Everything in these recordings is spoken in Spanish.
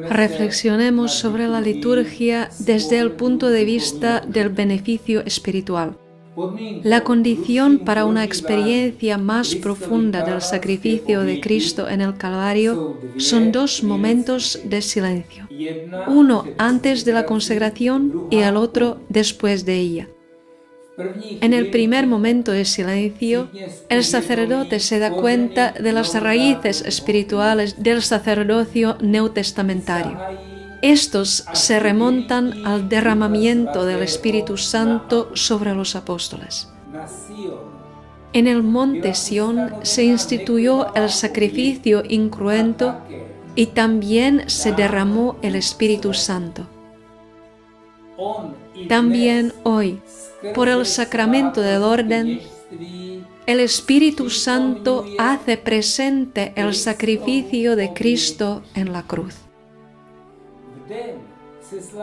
Reflexionemos sobre la liturgia desde el punto de vista del beneficio espiritual. La condición para una experiencia más profunda del sacrificio de Cristo en el Calvario son dos momentos de silencio, uno antes de la consagración y el otro después de ella. En el primer momento de silencio, el sacerdote se da cuenta de las raíces espirituales del sacerdocio neotestamentario. Estos se remontan al derramamiento del Espíritu Santo sobre los apóstoles. En el monte Sión se instituyó el sacrificio incruento y también se derramó el Espíritu Santo. También hoy, por el sacramento del orden, el Espíritu Santo hace presente el sacrificio de Cristo en la cruz.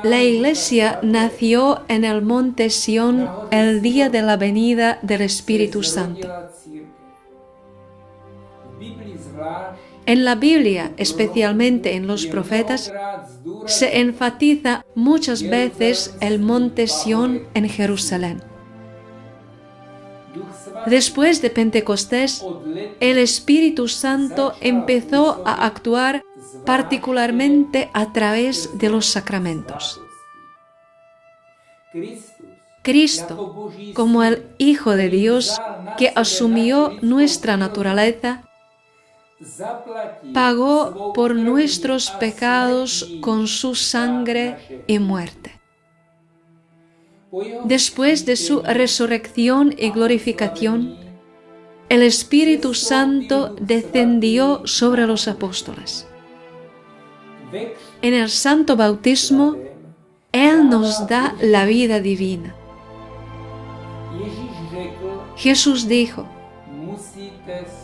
La Iglesia nació en el monte Sión el día de la venida del Espíritu Santo. En la Biblia, especialmente en los profetas, se enfatiza muchas veces el monte Sión en Jerusalén. Después de Pentecostés, el Espíritu Santo empezó a actuar particularmente a través de los sacramentos. Cristo, como el Hijo de Dios que asumió nuestra naturaleza, pagó por nuestros pecados con su sangre y muerte. Después de su resurrección y glorificación, el Espíritu Santo descendió sobre los apóstoles. En el santo bautismo, Él nos da la vida divina. Jesús dijo: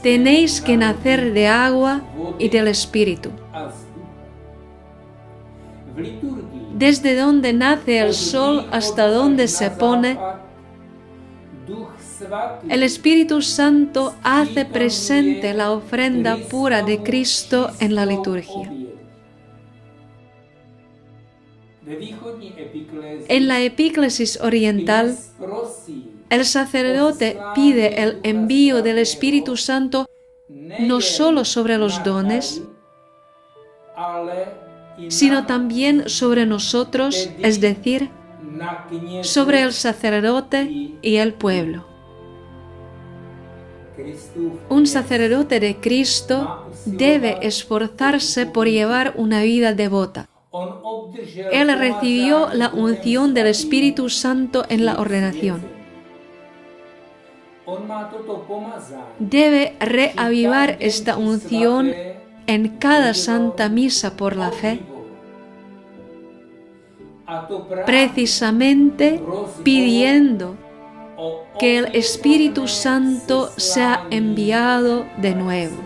tenéis que nacer de agua y del Espíritu. Desde donde nace el sol hasta donde se pone, el Espíritu Santo hace presente la ofrenda pura de Cristo en la liturgia. En la epíclesis oriental, el sacerdote pide el envío del Espíritu Santo no solo sobre los dones, sino también sobre nosotros, es decir, sobre el sacerdote y el pueblo. Un sacerdote de Cristo debe esforzarse por llevar una vida devota. Él recibió la unción del Espíritu Santo en la ordenación. Debe reavivar esta unción en cada Santa Misa por la fe, precisamente pidiendo que el Espíritu Santo sea enviado de nuevo.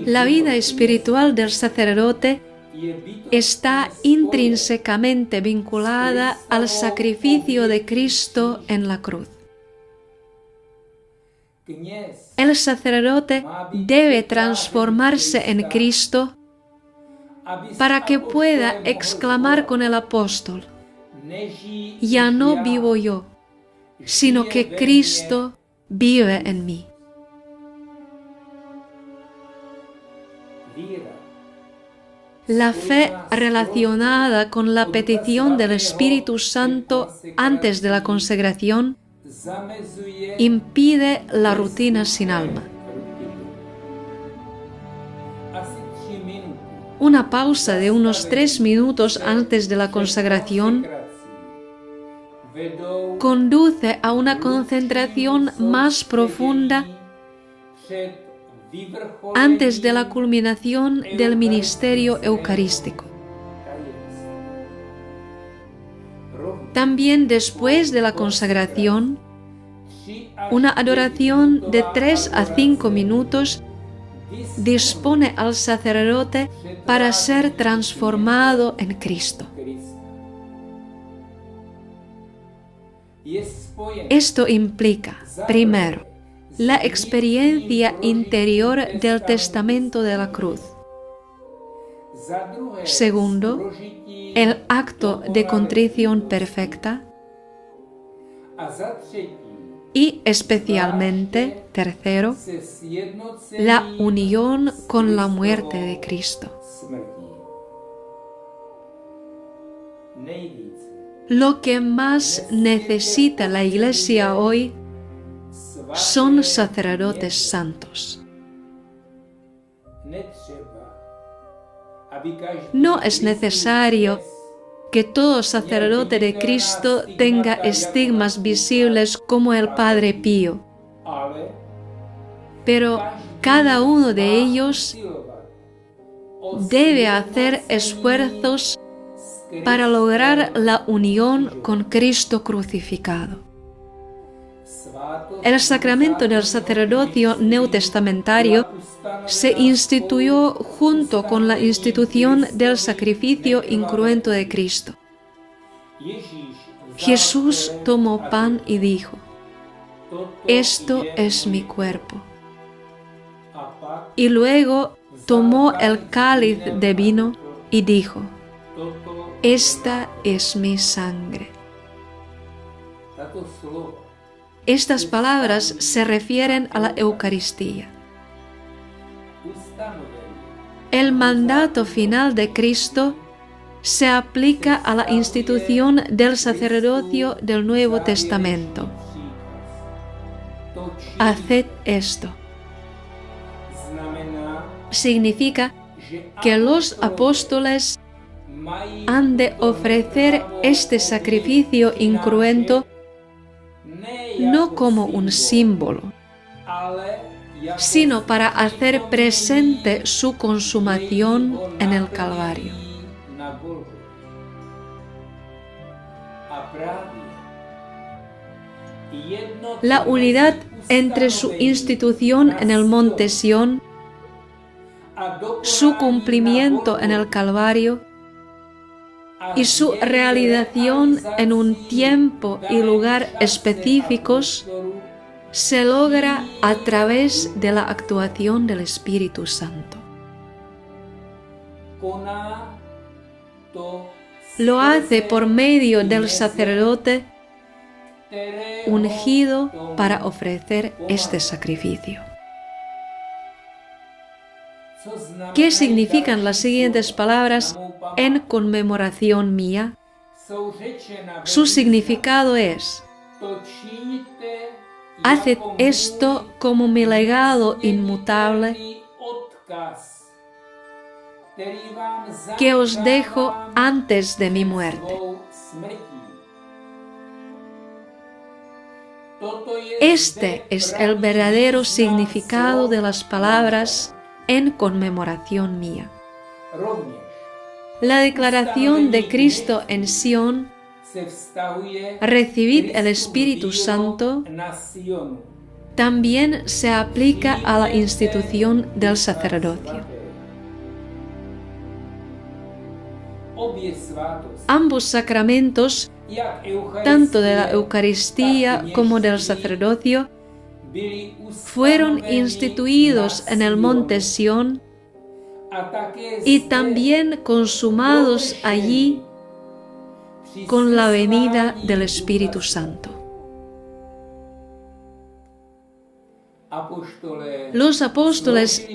La vida espiritual del sacerdote está intrínsecamente vinculada al sacrificio de Cristo en la cruz. El sacerdote debe transformarse en Cristo para que pueda exclamar con el apóstol: ya no vivo yo, sino que Cristo vive en mí. La fe relacionada con la petición del Espíritu Santo antes de la consagración impide la rutina sin alma. Una pausa de unos 3 minutos antes de la consagración conduce a una concentración más profunda antes de la culminación del ministerio eucarístico. También después de la consagración, una adoración de 3 a 5 minutos dispone al sacerdote para ser transformado en Cristo. Esto implica, primero, la experiencia interior del testamento de la cruz. Segundo, el acto de contrición perfecta. Y especialmente, tercero, la unión con la muerte de Cristo. Lo que más necesita la Iglesia hoy son sacerdotes santos. No es necesario que todo sacerdote de Cristo tenga estigmas visibles como el Padre Pío, pero cada uno de ellos debe hacer esfuerzos para lograr la unión con Cristo crucificado. El sacramento del sacerdocio neotestamentario se instituyó junto con la institución del sacrificio incruento de Cristo. Jesús tomó pan y dijo: «Esto es mi cuerpo». Y luego tomó el cáliz de vino y dijo: «Esta es mi sangre». Estas palabras se refieren a la Eucaristía. El mandato final de Cristo se aplica a la institución del sacerdocio del Nuevo Testamento. Haced esto. Significa que los apóstoles han de ofrecer este sacrificio incruento no como un símbolo, sino para hacer presente su consumación en el Calvario. La unidad entre su institución en el monte Sión, su cumplimiento en el Calvario y su realización en un tiempo y lugar específicos se logra a través de la actuación del Espíritu Santo. Lo hace por medio del sacerdote ungido para ofrecer este sacrificio. ¿Qué significan las siguientes palabras en conmemoración mía? Su significado es: haced esto como mi legado inmutable que os dejo antes de mi muerte. Este es el verdadero significado de las palabras en conmemoración mía. La declaración de Cristo en Sión, recibid el Espíritu Santo, también se aplica a la institución del sacerdocio. Ambos sacramentos, tanto de la Eucaristía como del sacerdocio, fueron instituidos en el monte Sión y también consumados allí con la venida del Espíritu Santo. Los apóstoles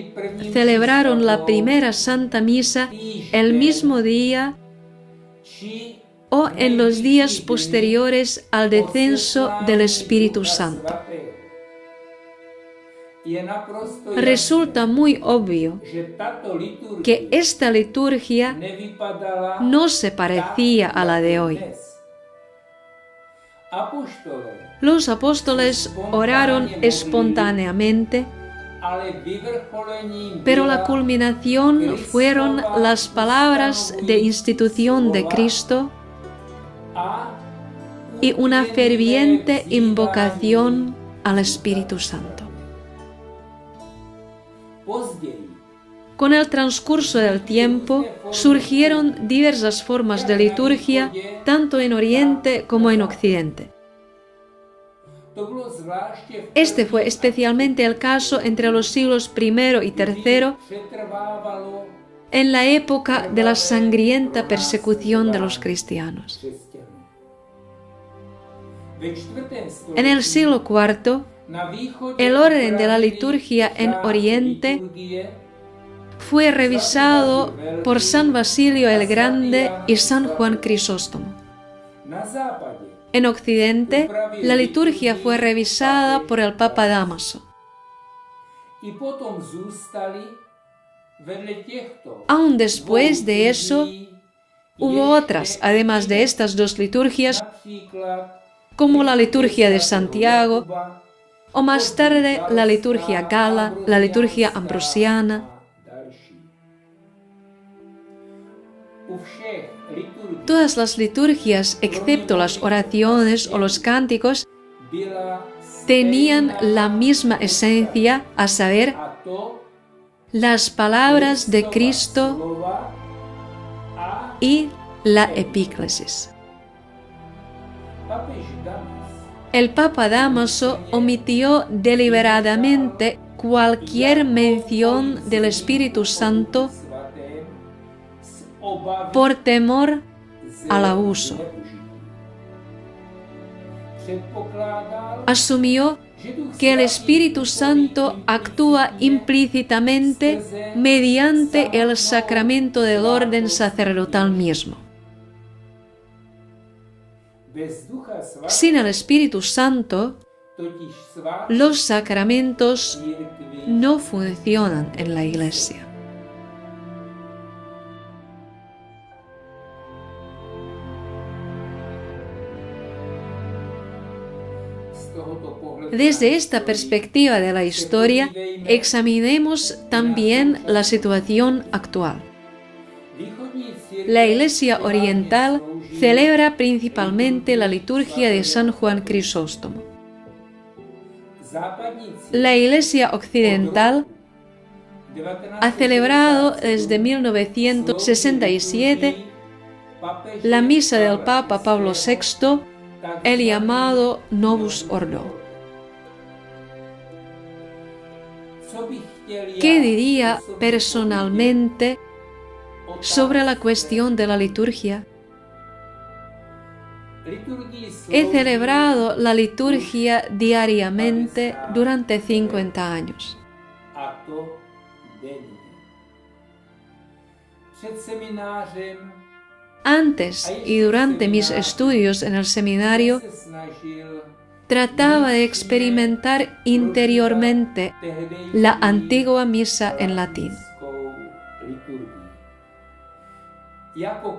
celebraron la primera Santa Misa el mismo día o en los días posteriores al descenso del Espíritu Santo. Resulta muy obvio que esta liturgia no se parecía a la de hoy. Los apóstoles oraron espontáneamente, pero la culminación fueron las palabras de institución de Cristo y una ferviente invocación al Espíritu Santo. Con el transcurso del tiempo surgieron diversas formas de liturgia, tanto en Oriente como en Occidente. Este fue especialmente el caso entre los siglos I y III, en la época de la sangrienta persecución de los cristianos. En el siglo IV, el orden de la liturgia en Oriente fue revisado por San Basilio el Grande y San Juan Crisóstomo. En Occidente, la liturgia fue revisada por el Papa Dámaso. Aún después de eso, hubo otras, además de estas dos liturgias, como la liturgia de Santiago, o más tarde la liturgia gala, la liturgia ambrosiana. Todas las liturgias, excepto las oraciones o los cánticos, tenían la misma esencia, a saber, las palabras de Cristo y la epíclesis. El Papa Dámaso omitió deliberadamente cualquier mención del Espíritu Santo por temor al abuso. Asumió que el Espíritu Santo actúa implícitamente mediante el sacramento del orden sacerdotal mismo. Sin el Espíritu Santo, los sacramentos no funcionan en la Iglesia. Desde esta perspectiva de la historia, examinemos también la situación actual. La Iglesia Oriental celebra principalmente la liturgia de San Juan Crisóstomo. La Iglesia Occidental ha celebrado desde 1967 la misa del Papa Pablo VI, el llamado Novus Ordo. ¿Qué diría personalmente sobre la cuestión de la liturgia? He celebrado la liturgia diariamente durante 50 años. Antes y durante mis estudios en el seminario, trataba de experimentar interiormente la antigua misa en latín.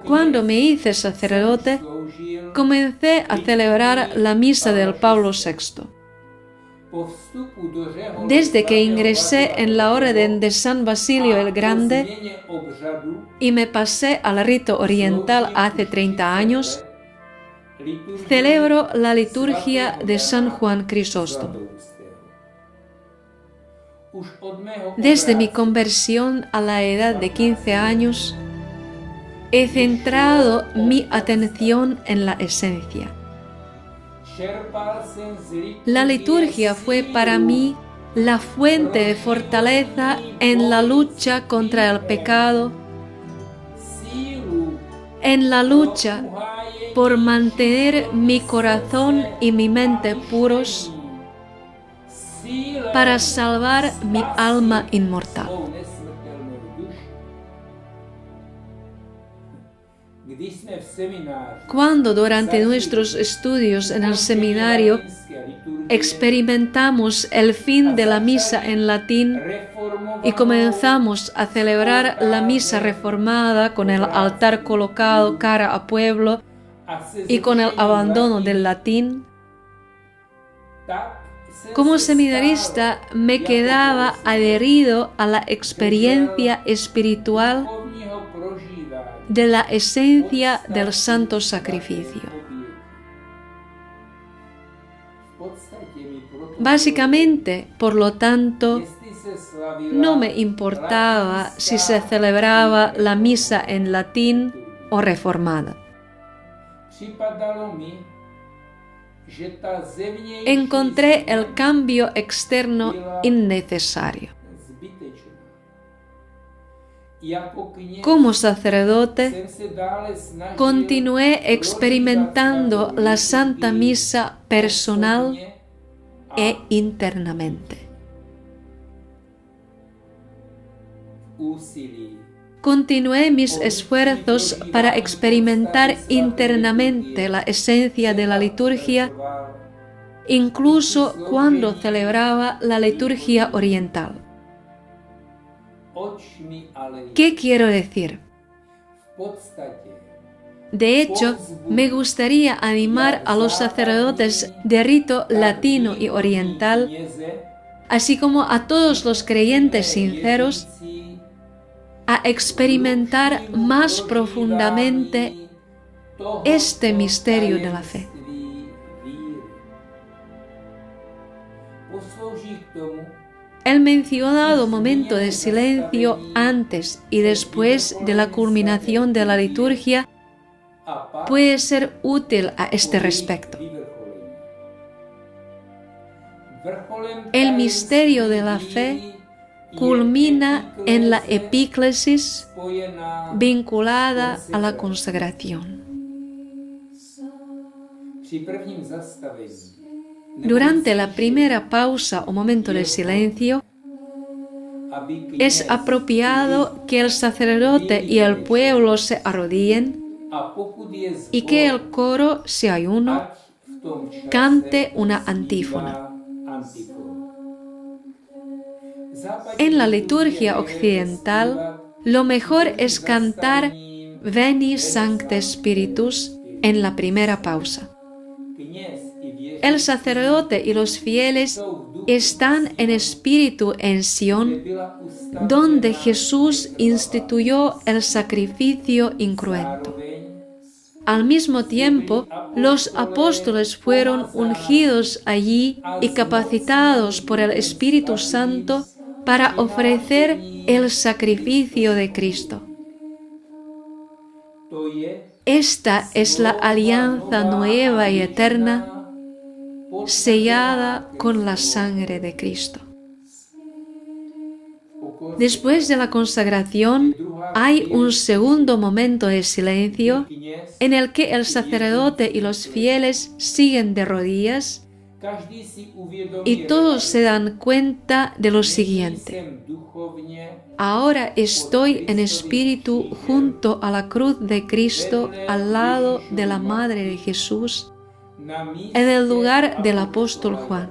Cuando me hice sacerdote, comencé a celebrar la misa del Pablo VI. Desde que ingresé en la orden de San Basilio el Grande y me pasé al rito oriental hace 30 años, celebro la liturgia de San Juan Crisóstomo. Desde mi conversión a la edad de 15 años, he centrado mi atención en la esencia. La liturgia fue para mí la fuente de fortaleza en la lucha contra el pecado, en la lucha por mantener mi corazón y mi mente puros para salvar mi alma inmortal. Cuando durante nuestros estudios en el seminario experimentamos el fin de la misa en latín y comenzamos a celebrar la misa reformada con el altar colocado cara a pueblo y con el abandono del latín, como seminarista me quedaba adherido a la experiencia espiritual de la esencia del santo sacrificio. Básicamente, por lo tanto, no me importaba si se celebraba la misa en latín o reformada. encontré el cambio externo innecesario. Como sacerdote, continué experimentando la Santa Misa personal e internamente. Continué mis esfuerzos para experimentar internamente la esencia de la liturgia, incluso cuando celebraba la liturgia oriental. ¿Qué quiero decir? De hecho, me gustaría animar a los sacerdotes de rito latino y oriental, así como a todos los creyentes sinceros, a experimentar más profundamente este misterio de la fe. El mencionado momento de silencio antes y después de la culminación de la liturgia puede ser útil a este respecto. El misterio de la fe culmina en la epíclesis vinculada a la consagración. Durante la primera pausa o momento de silencio, es apropiado que el sacerdote y el pueblo se arrodillen y que el coro, si hay uno, cante una antífona. En la liturgia occidental, lo mejor es cantar Veni Sancte Spiritus en la primera pausa. El sacerdote y los fieles están en espíritu en Sion, donde Jesús instituyó el sacrificio incruento. Al mismo tiempo, los apóstoles fueron ungidos allí y capacitados por el Espíritu Santo para ofrecer el sacrificio de Cristo. Esta es la alianza nueva y eterna, sellada con la sangre de Cristo. Después de la consagración, hay un segundo momento de silencio en el que el sacerdote y los fieles siguen de rodillas y todos se dan cuenta de lo siguiente. Ahora estoy en espíritu junto a la cruz de Cristo al lado de la Madre de Jesús, en el lugar del apóstol Juan.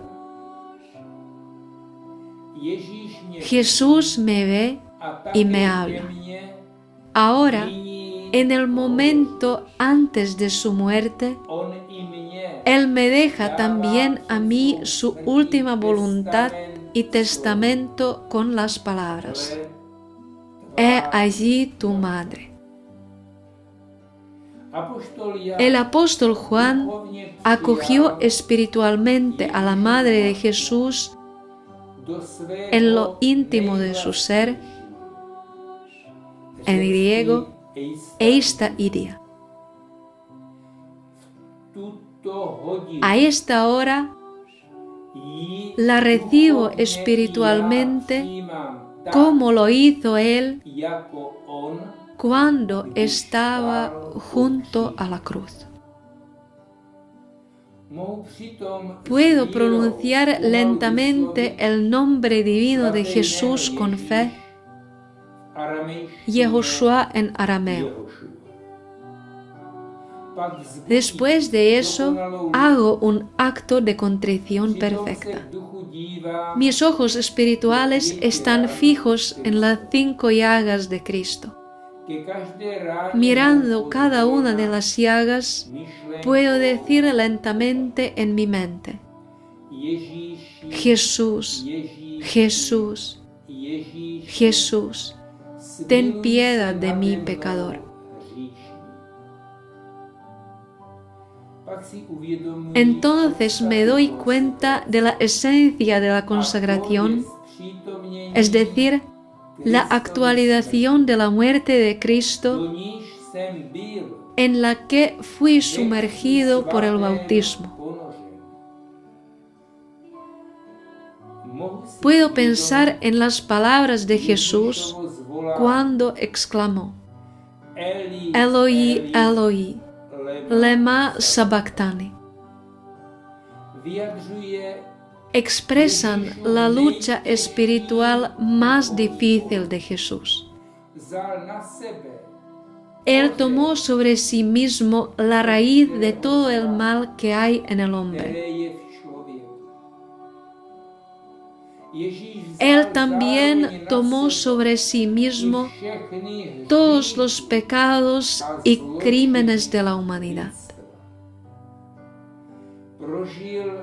Jesús me ve y me habla. Ahora, en el momento antes de su muerte, Él me deja también a mí su última voluntad y testamento con las palabras: He allí tu madre. El apóstol Juan acogió espiritualmente a la Madre de Jesús en lo íntimo de su ser, en griego, eista idia. A esta hora la recibo espiritualmente como lo hizo Él cuando estaba junto a la cruz. Puedo pronunciar lentamente el nombre divino de Jesús con fe, Yehoshua en arameo. Después de eso, hago un acto de contrición perfecta. Mis ojos espirituales están fijos en las 5 llagas de Cristo. Mirando cada una de las llagas, puedo decir lentamente en mi mente: Jesús, Jesús, Jesús, ten piedad de mí, pecador. Entonces me doy cuenta de la esencia de la consagración, es decir, la actualización de la muerte de Cristo en la que fui sumergido por el bautismo. puedo pensar en las palabras de Jesús cuando exclamó: Eloi, Eloi, lema sabachthani. Expresan la lucha espiritual más difícil de Jesús. Él tomó sobre sí mismo la raíz de todo el mal que hay en el hombre. Él también tomó sobre sí mismo todos los pecados y crímenes de la humanidad.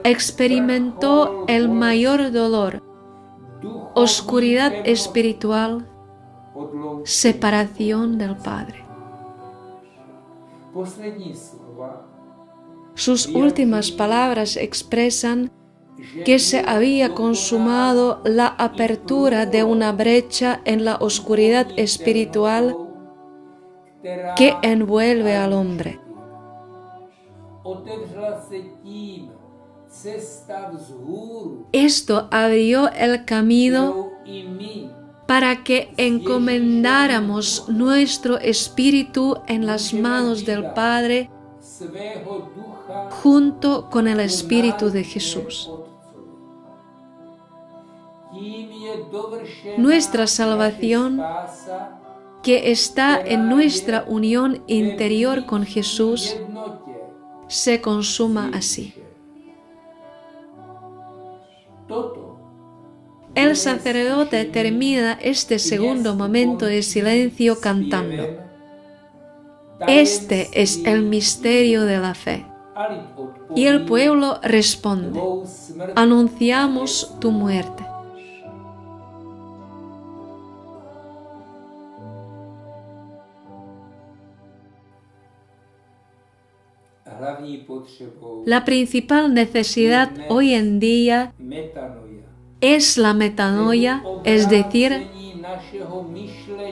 Experimentó el mayor dolor, oscuridad espiritual, separación del Padre. Sus últimas palabras expresan que se había consumado la apertura de una brecha en la oscuridad espiritual que envuelve al hombre. Esto abrió el camino para que encomendáramos nuestro espíritu en las manos del Padre junto con el Espíritu de Jesús. Nuestra salvación, que está en nuestra unión interior con Jesús, se consuma así. El sacerdote termina este segundo momento de silencio cantando: Este es el misterio de la fe. Y el pueblo responde: Anunciamos tu muerte. La principal necesidad hoy en día es la metanoia, es decir,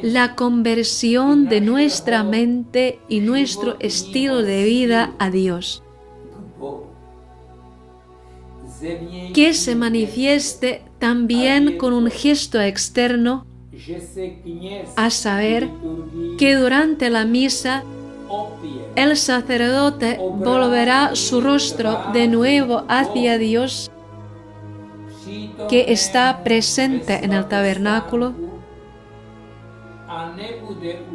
la conversión de nuestra mente y nuestro estilo de vida a Dios, que se manifieste también con un gesto externo, a saber, que durante la misa el sacerdote volverá su rostro de nuevo hacia Dios, que está presente en el tabernáculo,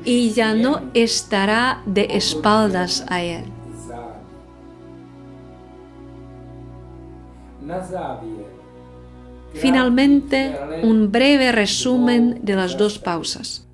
y ya no estará de espaldas a él. Finalmente, un breve resumen de las dos pausas.